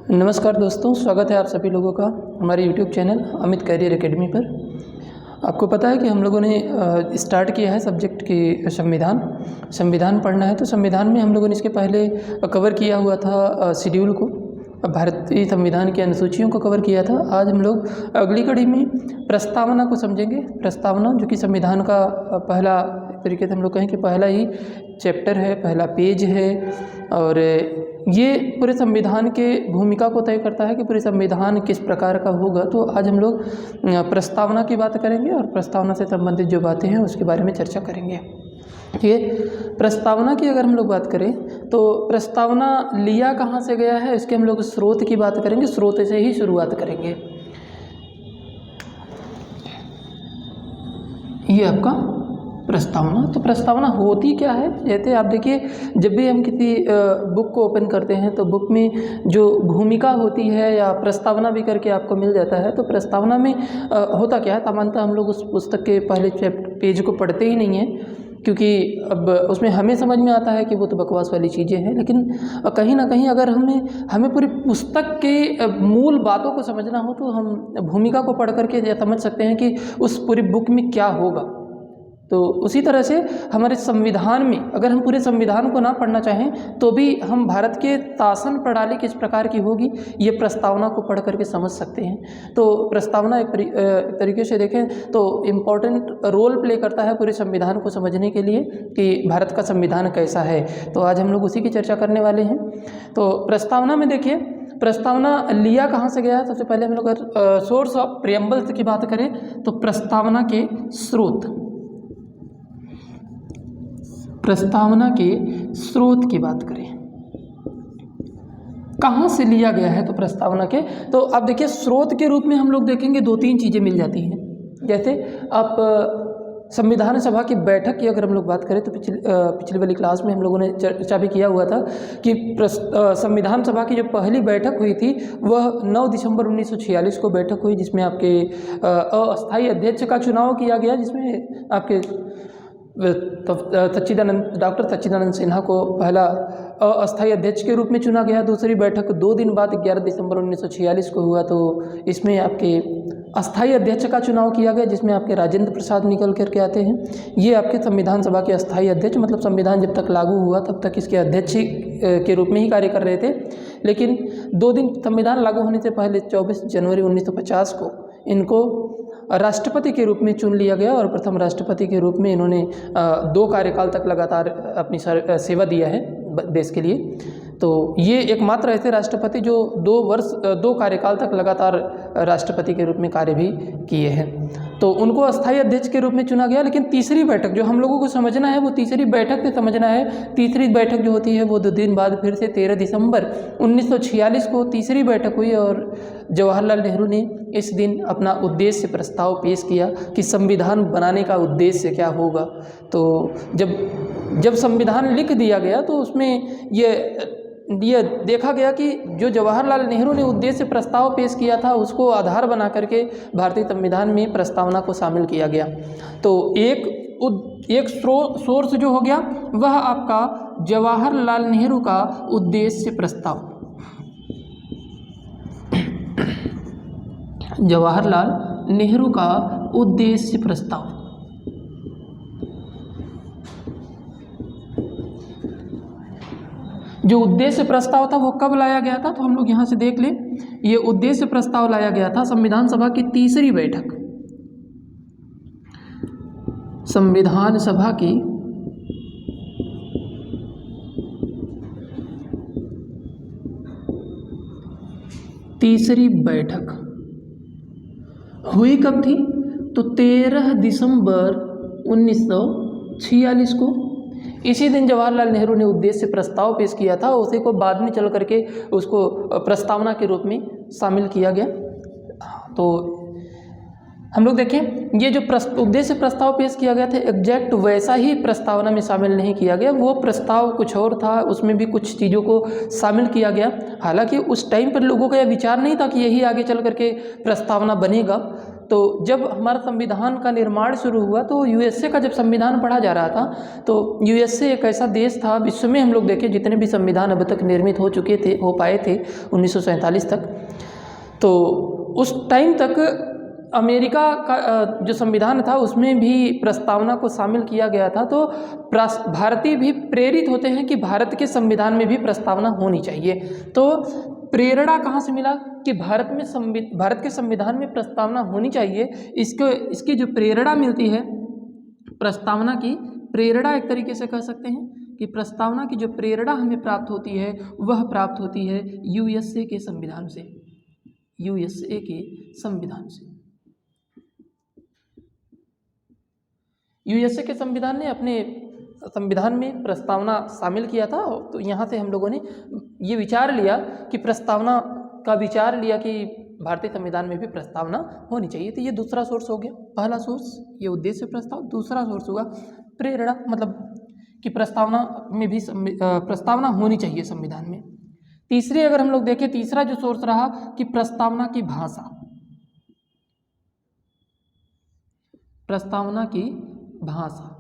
नमस्कार दोस्तों, स्वागत है आप सभी लोगों का हमारे YouTube channel Amit Career Academy पर। आपको पता है कि हम लोगों ने स्टार्ट किया है सब्जेक्ट की संविधान पढ़ना है। तो संविधान में हम लोगों ने इसके पहले कवर किया हुआ था शेड्यूल को, भारतीय संविधान की अनुसूचियों को कवर किया था। आज हम लोग अगली कड़ी में प्रस्तावना को समझेंगे। प्रस्तावना जो कि संविधान का पहला, तरीके से हम लोग कहें कि पहला ही चैप्टर है, पहला पेज है, और ये पूरे संविधान के भूमिका को तय करता है कि पूरे संविधान किस प्रकार का होगा। तो आज हम लोग प्रस्तावना की बात करेंगे और प्रस्तावना से संबंधित जो बातें हैं उसके बारे में चर्चा करेंगे। ये प्रस्तावना की अगर हम लोग बात करें तो प्रस्तावना लिया कहाँ से गया है, इसके हम लोग स्रोत की बात करेंगे। स्रोत से ही शुरुआत करेंगे। ये आपका प्रस्तावना। तो प्रस्तावना होती क्या है, जैसे आप देखिए, जब भी हम किसी बुक को ओपन करते हैं तो बुक में जो भूमिका होती है या प्रस्तावना भी करके आपको मिल जाता है। तो प्रस्तावना में होता क्या है, सामान्यतः हम लोग उस पुस्तक के पहले पेज को पढ़ते ही नहीं हैं, क्योंकि अब उसमें हमें समझ में आता है कि वो तो बकवास वाली चीज़ें हैं। लेकिन कहीं ना कहीं अगर हमें पूरी पुस्तक के मूल बातों को समझना हो तो हम भूमिका को पढ़ करके यह समझ सकते हैं कि उस पूरी बुक में क्या होगा। तो उसी तरह से हमारे संविधान में अगर हम पूरे संविधान को ना पढ़ना चाहें तो भी हम भारत के शासन प्रणाली किस प्रकार की होगी ये प्रस्तावना को पढ़ करके समझ सकते हैं। तो प्रस्तावना एक तरीके से देखें तो इम्पोर्टेंट रोल प्ले करता है पूरे संविधान को समझने के लिए कि भारत का संविधान कैसा है। तो आज हम लोग उसी की चर्चा करने वाले हैं। तो प्रस्तावना में देखिए, प्रस्तावना लिया कहाँ से गया है। सबसे पहले हम लोग अगर सोर्स ऑफ प्रियम्बल्स की बात करें तो प्रस्तावना के स्रोत, प्रस्तावना के स्रोत की बात करें कहाँ से लिया गया है तो प्रस्तावना के, तो आप देखिए स्रोत के रूप में हम लोग देखेंगे दो तीन चीज़ें मिल जाती हैं। जैसे आप संविधान सभा की बैठक की अगर हम लोग बात करें तो पिछली वाली क्लास में हम लोगों ने चर्चा भी किया हुआ था कि संविधान सभा की जो पहली बैठक हुई थी वह 9 दिसंबर 1946 को बैठक हुई, जिसमें आपके अस्थायी अध्यक्ष का चुनाव किया गया, जिसमें आपके डॉक्टर सच्चिदानंद सिन्हा को पहला अस्थायी अध्यक्ष के रूप में चुना गया। दूसरी बैठक 2 दिन बाद 11 दिसंबर 1946 को हुआ, तो इसमें आपके अस्थायी अध्यक्ष का चुनाव किया गया, जिसमें आपके राजेंद्र प्रसाद निकल करके आते हैं। ये आपके संविधान सभा के अस्थायी अध्यक्ष, मतलब संविधान जब तक लागू हुआ तब तक इसके अध्यक्ष के रूप में ही कार्य कर रहे थे। लेकिन 2 दिन संविधान लागू होने से पहले 24 जनवरी 1950 को इनको राष्ट्रपति के रूप में चुन लिया गया और प्रथम राष्ट्रपति के रूप में इन्होंने 2 कार्यकाल तक लगातार अपनी सेवा दिया है देश के लिए। तो ये एकमात्र ऐसे राष्ट्रपति जो 2 कार्यकाल तक लगातार राष्ट्रपति के रूप में कार्य भी किए हैं। तो उनको अस्थायी अध्यक्ष के रूप में चुना गया। लेकिन तीसरी बैठक जो हम लोगों को समझना है वो तीसरी बैठक से समझना है। तीसरी बैठक जो होती है वो 2 दिन बाद फिर से 13 दिसंबर 1946 को तीसरी बैठक हुई और जवाहरलाल नेहरू ने इस दिन अपना उद्देश्य प्रस्ताव पेश किया कि संविधान बनाने का उद्देश्य क्या होगा। तो जब संविधान लिख दिया गया तो उसमें ये देखा गया कि जो जवाहरलाल नेहरू ने उद्देश्य प्रस्ताव पेश किया था उसको आधार बना करके भारतीय संविधान में प्रस्तावना को शामिल किया गया। तो एक सोर्स जो हो गया वह आपका जवाहरलाल नेहरू का उद्देश्य प्रस्ताव, जवाहरलाल नेहरू का उद्देश्य प्रस्ताव। जो उद्देश्य प्रस्ताव था वो कब लाया गया था, तो हम लोग यहाँ से देख लें। ये उद्देश्य प्रस्ताव लाया गया था संविधान सभा की तीसरी बैठक, संविधान सभा की तीसरी बैठक हुई कब थी, तो 13 दिसंबर 1946 को। इसी दिन जवाहरलाल नेहरू ने उद्देश्य प्रस्ताव पेश किया था, उसी को बाद में चल करके उसको प्रस्तावना के रूप में शामिल किया गया। तो हम लोग देखें ये जो उद्देश्य प्रस्ताव पेश किया गया था एग्जैक्ट वैसा ही प्रस्तावना में शामिल नहीं किया गया। वो प्रस्ताव कुछ और था, उसमें भी कुछ चीज़ों को शामिल किया गया। हालांकि उस टाइम पर लोगों का यह विचार नहीं था कि यही आगे चल करके प्रस्तावना बनेगा, तो जब हमारा संविधान का निर्माण शुरू हुआ तो यूएसए का जब संविधान पढ़ा जा रहा था तो यूएसए एक ऐसा देश था, विश्व में हम लोग देखें जितने भी संविधान अब तक निर्मित हो पाए थे 1947 तक, तो उस टाइम तक अमेरिका का जो संविधान था उसमें भी प्रस्तावना को शामिल किया गया था। तो भारतीय भी प्रेरित होते हैं कि भारत के संविधान में भी प्रस्तावना होनी चाहिए। तो प्रेरणा कहाँ से मिला कि भारत के संविधान में प्रस्तावना होनी चाहिए। इसकी जो प्रेरणा मिलती है, प्रस्तावना की प्रेरणा एक तरीके से कह सकते हैं कि प्रस्तावना की जो प्रेरणा हमें प्राप्त होती है वह प्राप्त होती है यूएसए के संविधान से, यूएसए के संविधान से। यूएसए के संविधान ने अपने संविधान में प्रस्तावना शामिल किया था। तो यहाँ से हम लोगों ने ये विचार लिया कि प्रस्तावना का विचार लिया कि भारतीय संविधान में भी प्रस्तावना होनी चाहिए। तो ये दूसरा सोर्स हो गया। पहला सोर्स ये उद्देश्य प्रस्ताव, दूसरा सोर्स होगा प्रेरणा, मतलब कि प्रस्तावना में भी प्रस्तावना होनी चाहिए संविधान में। तीसरी अगर हम लोग देखें, तीसरा जो सोर्स रहा कि प्रस्तावना की भाषा, प्रस्तावना की भाषा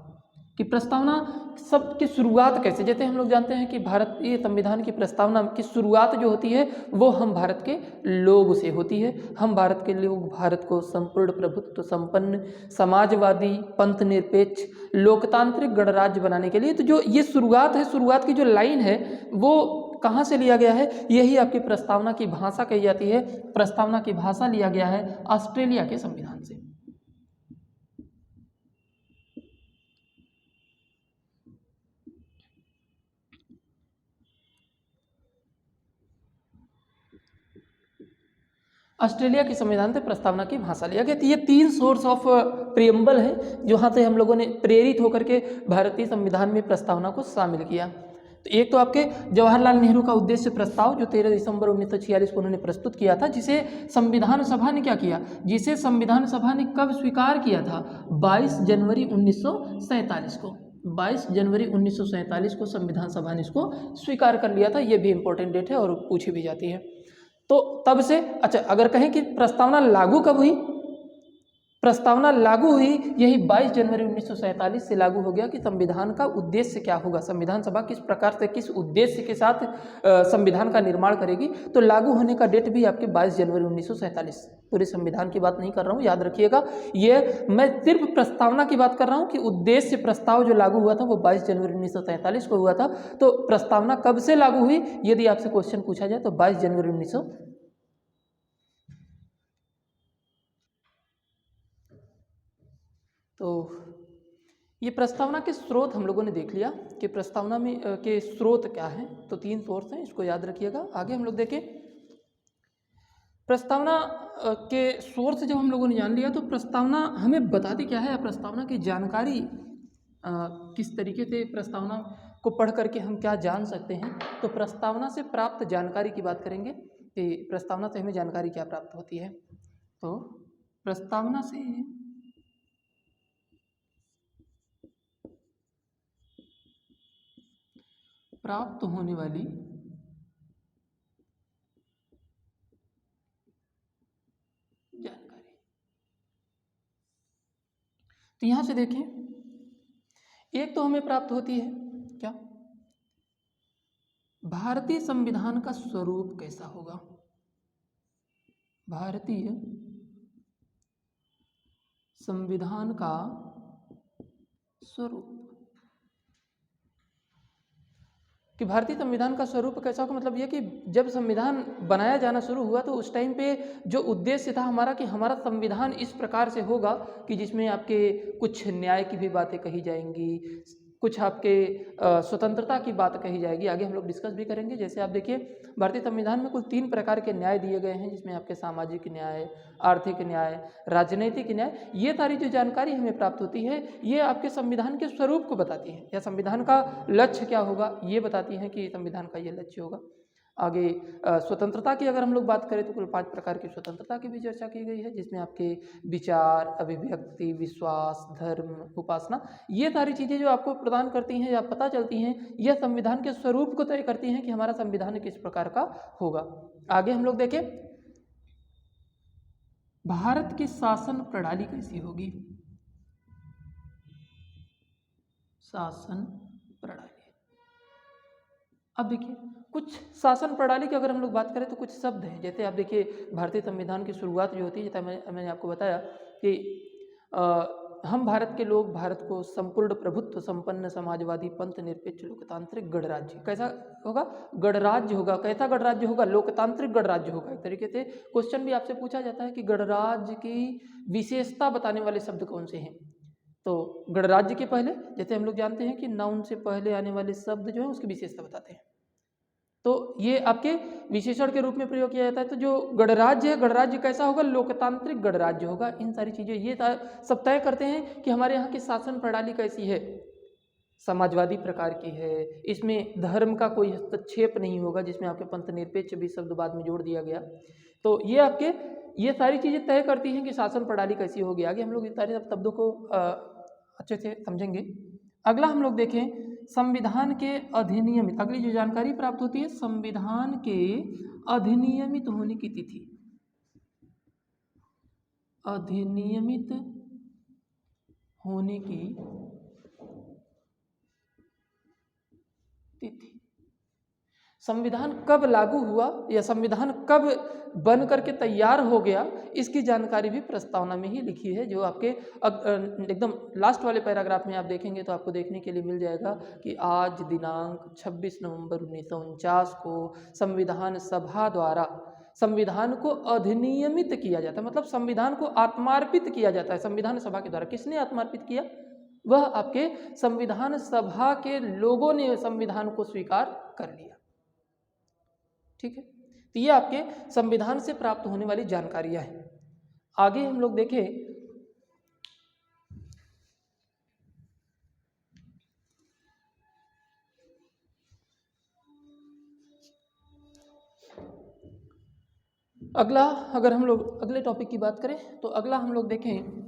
कि प्रस्तावना शब्द की शुरुआत कैसे, जैसे हम लोग जानते हैं कि भारतीय संविधान की प्रस्तावना की शुरुआत जो होती है वो हम भारत के लोग से होती है। हम भारत के लोग भारत को संपूर्ण प्रभुत्व संपन्न समाजवादी पंथ निरपेक्ष लोकतांत्रिक गणराज्य बनाने के लिए, तो जो ये शुरुआत है, शुरुआत की जो लाइन है वो कहाँ से लिया गया है, यही आपकी प्रस्तावना की भाषा कही जाती है। प्रस्तावना की भाषा लिया गया है ऑस्ट्रेलिया के संविधान से। ऑस्ट्रेलिया के संविधान से प्रस्तावना की भाषा लिया गया। तो ये तीन सोर्स ऑफ प्रियम्बल है जहाँ से हम लोगों ने प्रेरित होकर के भारतीय संविधान में प्रस्तावना को शामिल किया। तो एक तो आपके जवाहरलाल नेहरू का उद्देश्य प्रस्ताव जो 13 दिसंबर 1946 को उन्होंने प्रस्तुत किया था, जिसे संविधान सभा ने क्या किया, जिसे संविधान सभा ने कब स्वीकार किया था, 22 जनवरी 1947 को। 22 जनवरी 1947 को संविधान सभा ने इसको स्वीकार कर लिया था। ये भी इंपॉर्टेंट डेट है और पूछी भी जाती है। तो तब से अच्छा, अगर कहें कि प्रस्तावना लागू कब हुई, प्रस्तावना लागू हुई यही 22 जनवरी 1947 से लागू हो गया कि संविधान का उद्देश्य क्या होगा, संविधान सभा किस प्रकार से किस उद्देश्य के साथ संविधान का निर्माण करेगी। तो लागू होने का डेट भी आपके 22 जनवरी 1947। पूरे संविधान की बात नहीं कर रहा हूँ, याद रखिएगा। ये मैं सिर्फ प्रस्तावना की बात कर रहा हूँ कि उद्देश्य प्रस्ताव जो लागू हुआ था वो 22 जनवरी 1947 को हुआ था। तो प्रस्तावना कब से लागू हुई, यदि आपसे क्वेश्चन पूछा जाए तो 22 जनवरी 1900। तो ये प्रस्तावना के स्रोत हम लोगों ने देख लिया कि प्रस्तावना में के स्रोत क्या हैं। तो तीन सोर्स हैं, इसको याद रखिएगा। आगे हम लोग देखें प्रस्तावना के सोर्स जब हम लोगों ने जान लिया तो प्रस्तावना हमें बताती क्या है, प्रस्तावना की जानकारी किस तरीके से प्रस्तावना को पढ़ करके हम क्या जान सकते हैं। तो प्रस्तावना से प्राप्त जानकारी की बात करेंगे कि प्रस्तावना से हमें जानकारी क्या प्राप्त होती है। तो प्रस्तावना से प्राप्त होने वाली जानकारी, तो यहां से देखें, एक तो हमें प्राप्त होती है क्या, भारतीय संविधान का स्वरूप कैसा होगा, भारतीय संविधान का स्वरूप, कि भारतीय संविधान का स्वरूप कैसा होगा, मतलब यह कि जब संविधान बनाया जाना शुरू हुआ तो उस टाइम पे जो उद्देश्य था हमारा कि हमारा संविधान इस प्रकार से होगा कि जिसमें आपके कुछ न्याय की भी बातें कही जाएंगी, कुछ आपके स्वतंत्रता की बात कही जाएगी। आगे हम लोग डिस्कस भी करेंगे। जैसे आप देखिए भारतीय संविधान में कुल 3 प्रकार के न्याय दिए गए हैं, जिसमें आपके सामाजिक न्याय, आर्थिक न्याय, राजनीतिक न्याय। ये सारी जो जानकारी हमें प्राप्त होती है ये आपके संविधान के स्वरूप को बताती है, या संविधान का लक्ष्य क्या होगा ये बताती है कि संविधान का ये लक्ष्य होगा। आगे स्वतंत्रता की अगर हम लोग बात करें तो कुल 5 प्रकार की स्वतंत्रता की भी चर्चा की गई है, जिसमें आपके विचार, अभिव्यक्ति, विश्वास, धर्म, उपासना, ये सारी चीज़ें जो आपको प्रदान करती हैं या पता चलती हैं, यह संविधान के स्वरूप को तय करती हैं कि हमारा संविधान किस प्रकार का होगा। आगे हम लोग देखें भारत की शासन प्रणाली कैसी होगी? शासन प्रणाली। अब देखिए कुछ शासन प्रणाली की अगर हम लोग बात करें तो कुछ शब्द हैं, जैसे आप देखिए भारतीय संविधान की शुरुआत जो होती है, जैसे मैंने आपको बताया कि हम भारत के लोग भारत को संपूर्ण प्रभुत्व संपन्न समाजवादी पंथ निरपेक्ष लोकतांत्रिक गणराज्य, कैसा होगा? गणराज्य होगा। कैसा गणराज्य होगा? लोकतांत्रिक गणराज्य होगा। एक तरीके से क्वेश्चन भी आपसे पूछा जाता है कि गणराज्य की विशेषता बताने वाले शब्द कौन से हैं। तो गणराज्य के पहले, जैसे हम लोग जानते हैं कि नाउन से पहले आने वाले शब्द जो है उसकी विशेषता बताते हैं, तो ये आपके विशेषण के रूप में प्रयोग किया जाता है। तो जो गणराज्य है, गणराज्य कैसा होगा? लोकतांत्रिक गणराज्य होगा। इन सारी चीज़ें ये सब तय करते हैं कि हमारे यहाँ की शासन प्रणाली कैसी है। समाजवादी प्रकार की है, इसमें धर्म का कोई हस्तक्षेप नहीं होगा, जिसमें आपके पंथ निरपेक्ष भी शब्द बाद में जोड़ दिया गया। तो ये आपके ये सारी चीज़ें तय करती हैं कि शासन प्रणाली कैसी होगी। आगे हम लोग इस सारे शब्दों को अच्छे से समझेंगे। अगला हम लोग देखें संविधान के अधिनियमित, अगली जो जानकारी प्राप्त होती है संविधान के अधिनियमित होने की तिथि। अधिनियमित होने की तिथि, संविधान कब लागू हुआ या संविधान कब बन करके तैयार हो गया, इसकी जानकारी भी प्रस्तावना में ही लिखी है, जो आपके एकदम लास्ट वाले पैराग्राफ में आप देखेंगे तो आपको देखने के लिए मिल जाएगा कि आज दिनांक 26 नवंबर 1949 को संविधान सभा द्वारा संविधान को अधिनियमित किया जाता है, मतलब संविधान को आत्मार्पित किया जाता है संविधान सभा के द्वारा। किसने आत्मार्पित किया? वह आपके संविधान सभा के लोगों ने संविधान को स्वीकार कर लिया। ठीक है, तो ये आपके संविधान से प्राप्त होने वाली जानकारियां हैं। आगे हम लोग देखें अगला, अगर हम लोग अगले टॉपिक की बात करें तो अगला हम लोग देखें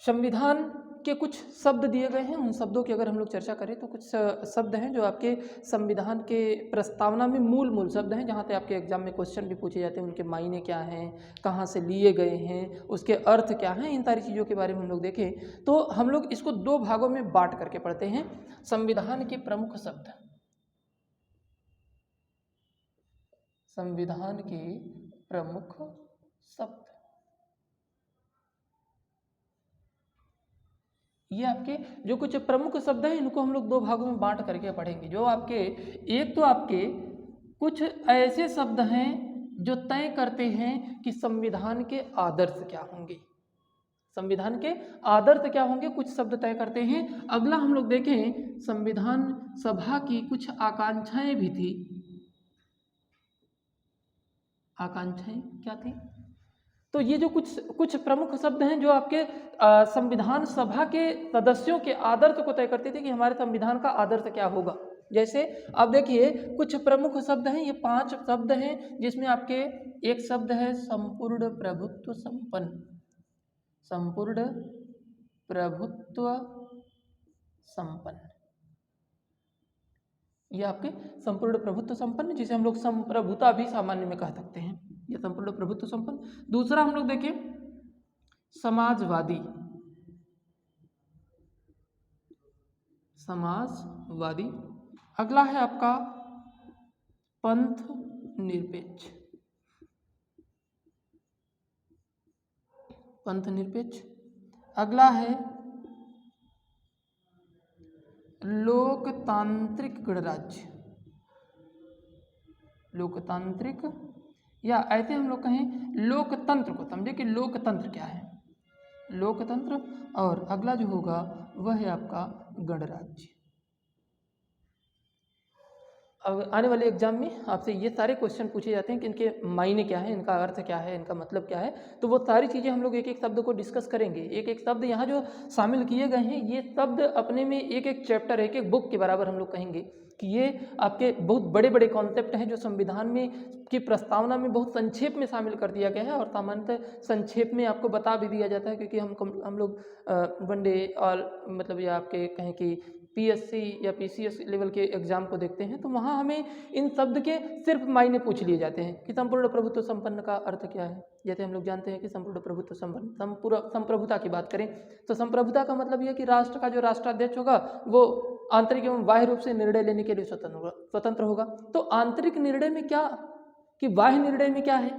संविधान के कुछ शब्द दिए गए हैं। उन शब्दों की अगर हम लोग चर्चा करें तो कुछ शब्द हैं जो आपके संविधान के प्रस्तावना में मूल शब्द हैं, जहाँ पे आपके एग्जाम में क्वेश्चन भी पूछे जाते हैं। उनके मायने क्या हैं, कहाँ से लिए गए हैं, उसके अर्थ क्या हैं, इन सारी चीज़ों के बारे में हम लोग देखें तो हम लोग इसको दो भागों में बांट करके पढ़ते हैं। संविधान के प्रमुख शब्द, संविधान के प्रमुख शब्द, ये आपके जो कुछ प्रमुख शब्द हैं इनको हम लोग दो भागों में बांट करके पढ़ेंगे। जो आपके एक तो आपके कुछ ऐसे शब्द हैं जो तय करते हैं कि संविधान के आदर्श क्या होंगे, संविधान के आदर्श क्या होंगे, कुछ शब्द तय करते हैं। अगला हम लोग देखें संविधान सभा की कुछ आकांक्षाएं भी थी। आकांक्षाएं क्या थी? तो ये जो कुछ प्रमुख शब्द हैं जो आपके संविधान सभा के सदस्यों के आदर्श को तय करते थे कि हमारे संविधान का आदर्श क्या होगा। जैसे आप देखिए कुछ प्रमुख शब्द हैं, ये 5 शब्द हैं, जिसमें आपके एक शब्द है संपूर्ण प्रभुत्व संपन्न, संपूर्ण प्रभुत्व संपन्न, ये आपके संपूर्ण प्रभुत्व संपन्न, जिसे हम लोग संप्रभुता भी सामान्य में कह सकते हैं, ये संपूर्ण प्रभुत्व संपन्न। दूसरा हम लोग देखें समाजवादी, समाजवादी। अगला है आपका पंथ निरपेक्ष, पंथ निरपेक्ष। अगला है लोकतांत्रिक गणराज्य, लोकतांत्रिक, या ऐसे हम लोग कहें लोकतंत्र को समझे कि लोकतंत्र क्या है, लोकतंत्र। और अगला जो होगा वह है आपका गणराज्य। अब आने वाले एग्जाम में आपसे ये सारे क्वेश्चन पूछे जाते हैं कि इनके मायने क्या है, इनका अर्थ क्या है, इनका मतलब क्या है। तो वो सारी चीज़ें हम लोग एक एक शब्द को डिस्कस करेंगे। एक एक शब्द यहाँ जो शामिल किए गए हैं, ये शब्द अपने में एक एक चैप्टर, एक एक बुक के बराबर हम लोग कहेंगे कि ये आपके बहुत बड़े बड़े कॉन्सेप्ट हैं जो संविधान में की प्रस्तावना में बहुत संक्षेप में शामिल कर दिया गया है। और सामान्यतः संक्षेप में आपको बता भी दिया जाता है, क्योंकि हम लोग वन डे और मतलब ये आपके कहें कि पीएससी या पीसीएस लेवल के एग्जाम को देखते हैं तो वहाँ हमें इन शब्द के सिर्फ मायने पूछ लिए जाते हैं कि संपूर्ण प्रभुत्व संपन्न का अर्थ क्या है। जैसे हम लोग जानते हैं कि संपूर्ण प्रभुत्व संपन्न, संप्रभुता की बात करें तो संप्रभुता का मतलब यह कि राष्ट्र का जो राष्ट्राध्यक्ष होगा वो आंतरिक एवं बाह्य रूप से निर्णय लेने के लिए स्वतंत्र होगा। तो आंतरिक निर्णय में क्या कि बाह्य निर्णय में क्या है,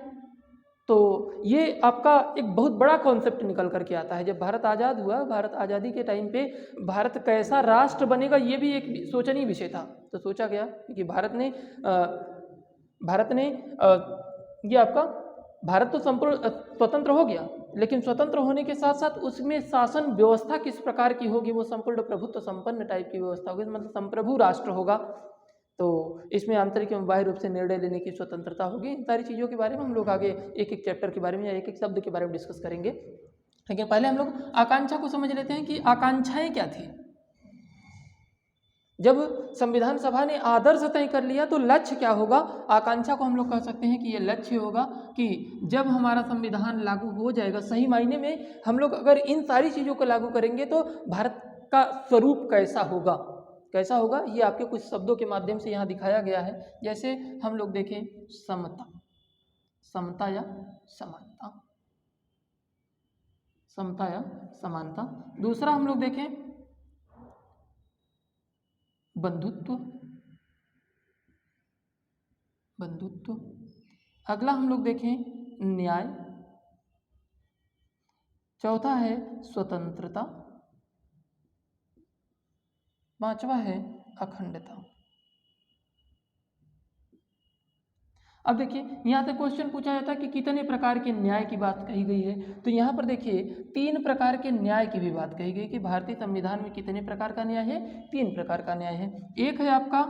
तो ये आपका एक बहुत बड़ा कॉन्सेप्ट निकल करके आता है। जब भारत आज़ाद हुआ, भारत आज़ादी के टाइम पे भारत कैसा राष्ट्र बनेगा ये भी एक सोचनीय विषय था। तो सोचा गया कि भारत ने ये आपका भारत तो संपूर्ण स्वतंत्र हो गया, लेकिन स्वतंत्र होने के साथ साथ उसमें शासन व्यवस्था किस प्रकार की होगी, वो संपूर्ण प्रभुत्व संपन्न टाइप की व्यवस्था होगी, मतलब संप्रभु राष्ट्र होगा। तो इसमें आंतरिक एवं बाह्य रूप से निर्णय लेने की स्वतंत्रता होगी। इन सारी चीज़ों के बारे में हम लोग आगे एक एक चैप्टर के बारे में या एक एक शब्द के बारे में डिस्कस करेंगे। लेकिन पहले हम लोग आकांक्षा को समझ लेते हैं कि आकांक्षाएं क्या थी। जब संविधान सभा ने आदर्श तय कर लिया तो लक्ष्य क्या होगा, आकांक्षा को हम लोग कह सकते हैं कि ये लक्ष्य होगा कि जब हमारा संविधान लागू हो जाएगा, सही मायने में हम लोग अगर इन सारी चीज़ों को लागू करेंगे तो भारत का स्वरूप कैसा होगा, कैसा होगा, ये आपके कुछ शब्दों के माध्यम से यहाँ दिखाया गया है। जैसे हम लोग देखें समता, समता या समानता, समता या समानता। दूसरा हम लोग देखें बंधुत्व, बंधुत्व। अगला हम लोग देखें न्याय। चौथा है स्वतंत्रता। पांचवा है अखंडता। अब देखिए यहाँ से क्वेश्चन पूछा जाता है कि कितने प्रकार के न्याय की बात कही गई है। तो यहाँ पर देखिए 3 प्रकार के न्याय की भी बात कही गई कि भारतीय संविधान में कितने प्रकार का न्याय है, 3 प्रकार का न्याय है। एक है आपका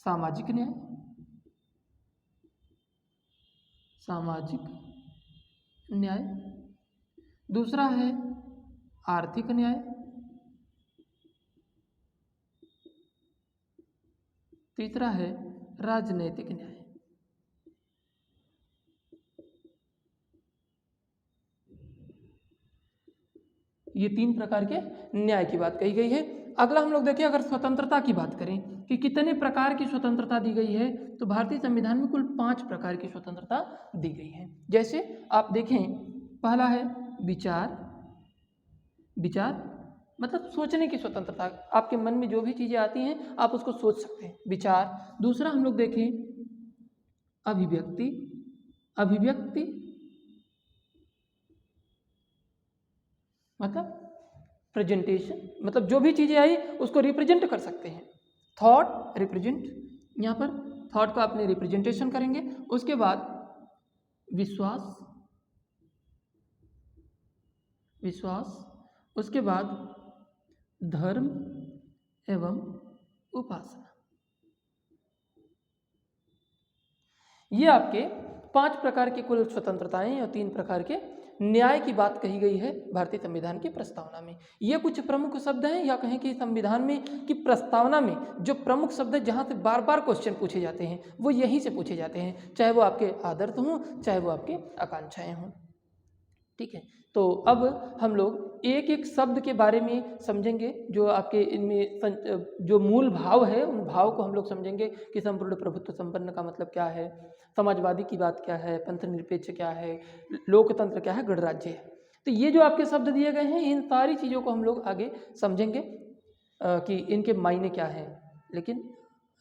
सामाजिक न्याय, सामाजिक न्याय। दूसरा है आर्थिक न्याय। तीसरा है राजनैतिक न्याय। ये 3 प्रकार के न्याय की बात कही गई है। अगला हम लोग देखें अगर स्वतंत्रता की बात करें कि कितने प्रकार की स्वतंत्रता दी गई है, तो भारतीय संविधान में कुल 5 प्रकार की स्वतंत्रता दी गई है। जैसे आप देखें पहला है विचार, विचार मतलब सोचने की स्वतंत्रता, आपके मन में जो भी चीज़ें आती हैं आप उसको सोच सकते हैं, विचार। दूसरा हम लोग देखें अभिव्यक्ति, अभिव्यक्ति मतलब प्रेजेंटेशन, मतलब जो भी चीज़ें आई उसको रिप्रेजेंट कर सकते हैं। थॉट, रिप्रेजेंट, यहाँ पर थॉट का अपने रिप्रेजेंटेशन करेंगे। उसके बाद विश्वास, विश्वास। उसके बाद धर्म एवं उपासना। ये आपके 5 प्रकार की कुल स्वतंत्रताएं और 3 प्रकार के न्याय की बात कही गई है भारतीय संविधान की प्रस्तावना में। ये कुछ प्रमुख शब्द हैं, या कहें कि संविधान में की प्रस्तावना में जो प्रमुख शब्द है जहाँ से बार बार क्वेश्चन पूछे जाते हैं वो यहीं से पूछे जाते हैं, चाहे वो आपके आदर्श हों चाहे वो आपके आकांक्षाएं हों। ठीक है, तो अब हम लोग एक एक शब्द के बारे में समझेंगे, जो आपके इनमें जो मूल भाव है उन भाव को हम लोग समझेंगे कि संपूर्ण प्रभुत्व संपन्न का मतलब क्या है, समाजवादी की बात क्या है, पंथ निरपेक्ष क्या है, लोकतंत्र क्या है, गणराज्य है। तो ये जो आपके शब्द दिए गए हैं इन सारी चीज़ों को हम लोग आगे समझेंगे कि इनके मायने क्या हैं। लेकिन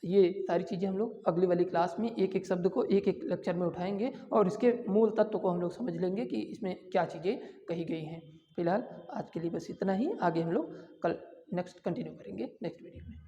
ये सारी चीज़ें हम लोग अगली वाली क्लास में एक एक शब्द को एक एक लेक्चर में उठाएंगे और इसके मूल तत्व को हम लोग समझ लेंगे कि इसमें क्या चीज़ें कही गई हैं। फिलहाल आज के लिए बस इतना ही, आगे हम लोग कल नेक्स्ट कंटिन्यू करेंगे नेक्स्ट वीडियो में।